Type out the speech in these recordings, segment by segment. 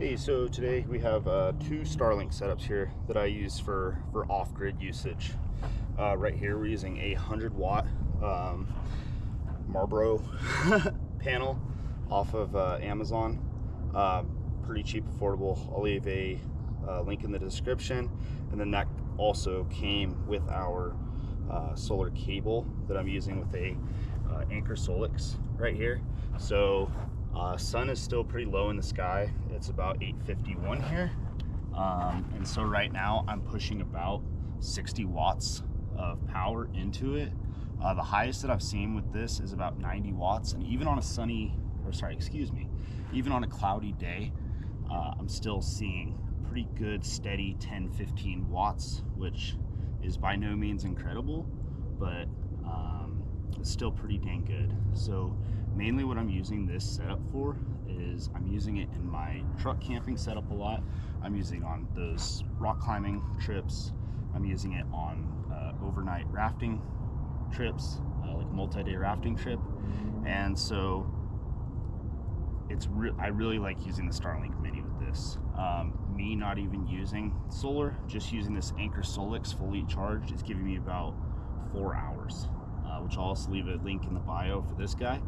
Hey, so today we have two Starlink setups here that I use for off-grid usage. Right here we're using a 100-watt marbero panel off of Amazon. Pretty cheap, affordable. I'll leave a link in the description, and then that also came with our solar cable that I'm using with a Anker solix right here. So sun is still pretty low in the sky. It's about 8:51 here, and so right now I'm pushing about 60 watts of power into it. The highest that I've seen with this is about 90 watts, and even on a even on a cloudy day, I'm still seeing pretty good steady 10-15 watts, which is by no means incredible, but it's still pretty dang good. So mainly what I'm using this setup for is I'm using it in my truck camping setup a lot. I'm using it on those rock climbing trips. I'm using it on overnight rafting trips, like a multi-day rafting trip. And so I really like using the Starlink Mini with this. Me not even using solar, just using this Anker Solix fully charged is giving me about 4 hours, which I'll also leave a link in the bio for this guy.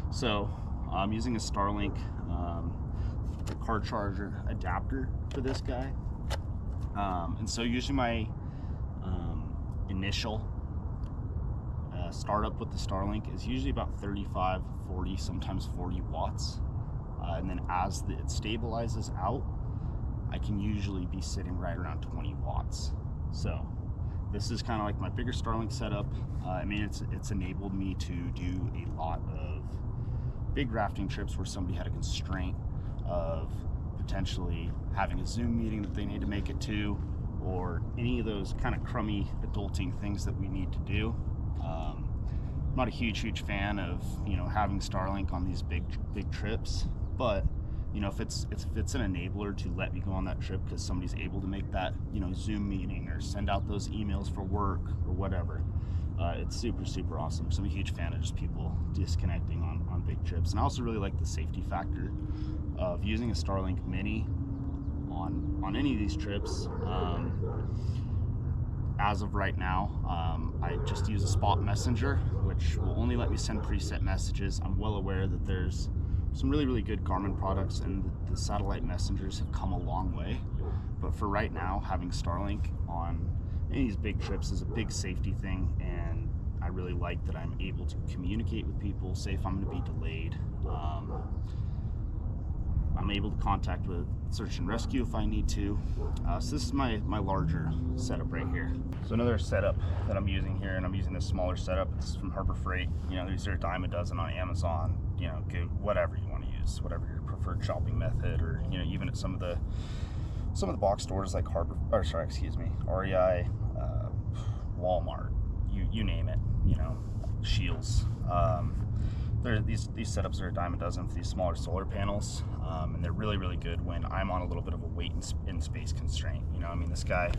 So I'm using a Starlink car charger adapter for this guy. And so usually my initial startup with the Starlink is usually about 35, 40, sometimes 40 watts. And then as it stabilizes out, I can usually be sitting right around 20 watts. So this is kind of like my bigger Starlink setup. I mean, it's enabled me to do a lot of big rafting trips where somebody had a constraint of potentially having a Zoom meeting that they need to make it to, or any of those kind of crummy adulting things that we need to do. I'm not a huge fan of having Starlink on these big trips, but if it's an enabler to let me go on that trip because somebody's able to make that Zoom meeting or send out those emails for work or whatever, it's super awesome. So I'm a huge fan of just people disconnecting on big trips. And I also really like the safety factor of using a Starlink Mini on any of these trips. As of right now, I just use a spot messenger, which will only let me send preset messages. I'm well aware that there's some really good Garmin products, and the satellite messengers have come a long way. But for right now, having Starlink on any of these big trips is a big safety thing, and I really like that I'm able to communicate with people, say if I'm going to be delayed. I'm able to contact with search and rescue if I need to. So this is my larger setup right here. So another setup that I'm using here, and I'm using this smaller setup. It's from Harbor Freight. These are a dime a dozen on Amazon. Get whatever you want to use, whatever your preferred shopping method, or even at some of the box stores like REI, Walmart, you name it. Shields. These setups are a dime a dozen for these smaller solar panels, and they're really good when I'm on a little bit of a weight and space constraint. I mean, this guy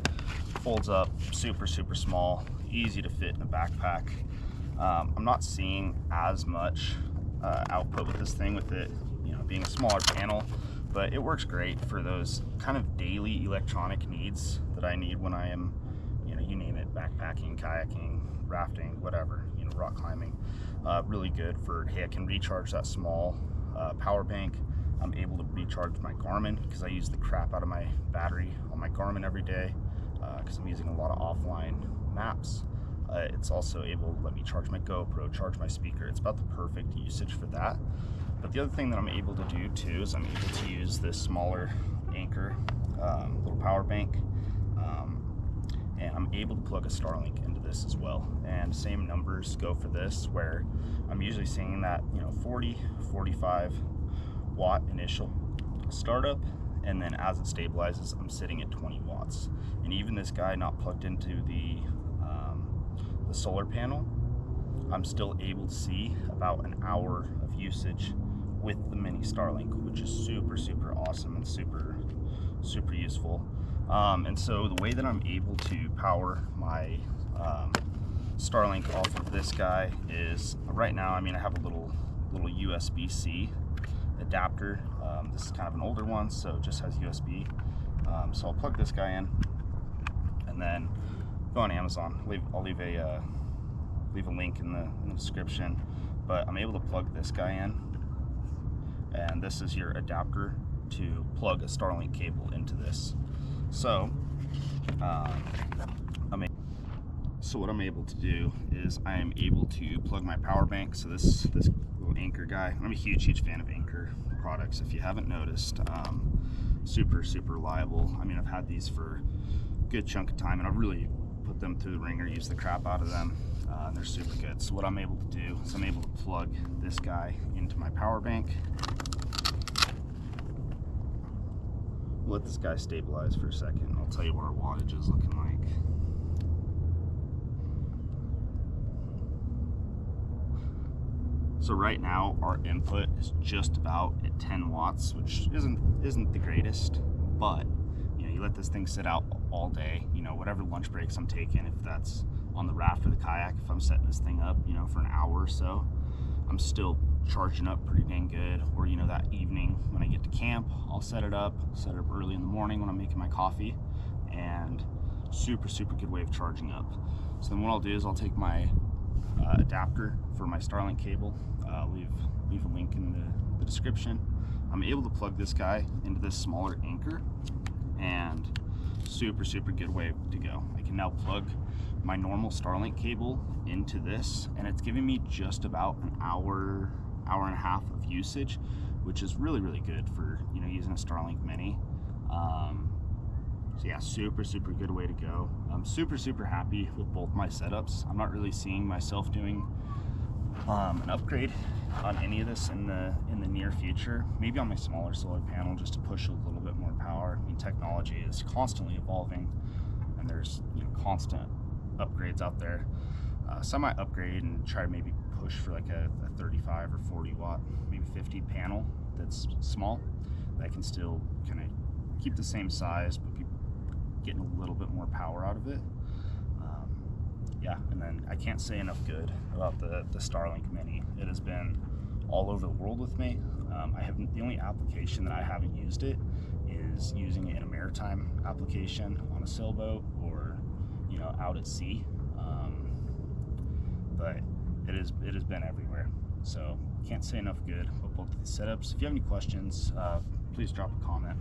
folds up super small, easy to fit in a backpack. I'm not seeing as much output with this thing, with it being a smaller panel, but it works great for those kind of daily electronic needs that I need when I am, you name it, backpacking, kayaking, rafting, whatever, rock climbing. Really good for, hey, I can recharge that small power bank. I'm able to recharge my Garmin because I use the crap out of my battery on my Garmin every day because I'm using a lot of offline maps. It's also able to let me charge my GoPro, charge my speaker. It's about the perfect usage for that. But the other thing that I'm able to do too is I'm able to use this smaller Anker little power bank, and I'm able to plug a Starlink into this as well. And same numbers go for this, where I'm usually seeing that 40-45 watt initial startup, and then as it stabilizes, I'm sitting at 20 watts. And even this guy not plugged into the solar panel, I'm still able to see about an hour of usage with the mini Starlink, which is super awesome and super useful. And so the way that I'm able to power my Starlink off of this guy is, right now, I mean, I have a little USB-C adapter This is kind of an older one, so it just has USB. So I'll plug this guy in, and then go on Amazon. I'll leave a link in the description. But I'm able to plug this guy in, and this is your adapter to plug a Starlink cable into this. So what I'm able to do is I am able to plug my power bank. So this little Anker guy. I'm a huge fan of Anker products. If you haven't noticed, super reliable. I mean, I've had these for a good chunk of time, and I've really put them through the ringer, used the crap out of them. And they're super good. So what I'm able to do is I'm able to plug this guy into my power bank. Let this guy stabilize for a second. I'll tell you what our wattage is looking like. So right now our input is just about at 10 watts, which isn't the greatest, but you let this thing sit out all day, whatever lunch breaks I'm taking, if that's on the raft or the kayak, if I'm setting this thing up, for an hour or so, I'm still charging up pretty dang good. Or, that evening when I get to camp, I'll set it up early in the morning when I'm making my coffee, and super good way of charging up. So then what I'll do is I'll take my adapter for my Starlink cable, leave a link in the description. I'm able to plug this guy into this smaller Anker, and super good way to go. I can now plug my normal Starlink cable into this, and it's giving me just about an hour and a half of usage, which is really good for using a Starlink Mini. So yeah, super good way to go. I'm super happy with both my setups. I'm not really seeing myself doing an upgrade on any of this in the near future. Maybe on my smaller solar panel, just to push a little bit more power. I mean, technology is constantly evolving, and there's constant upgrades out there. So I might upgrade and try to maybe push for like a 35 or 40 watt, maybe 50 panel that's small, that can still kind of keep the same size but be getting a little bit more power out of it. Yeah, and then I can't say enough good about the Starlink Mini. It has been all over the world with me. The only application that I haven't used it is using it in a maritime application on a sailboat, or out at sea. But it has been everywhere. So can't say enough good about both of the setups. If you have any questions, please drop a comment.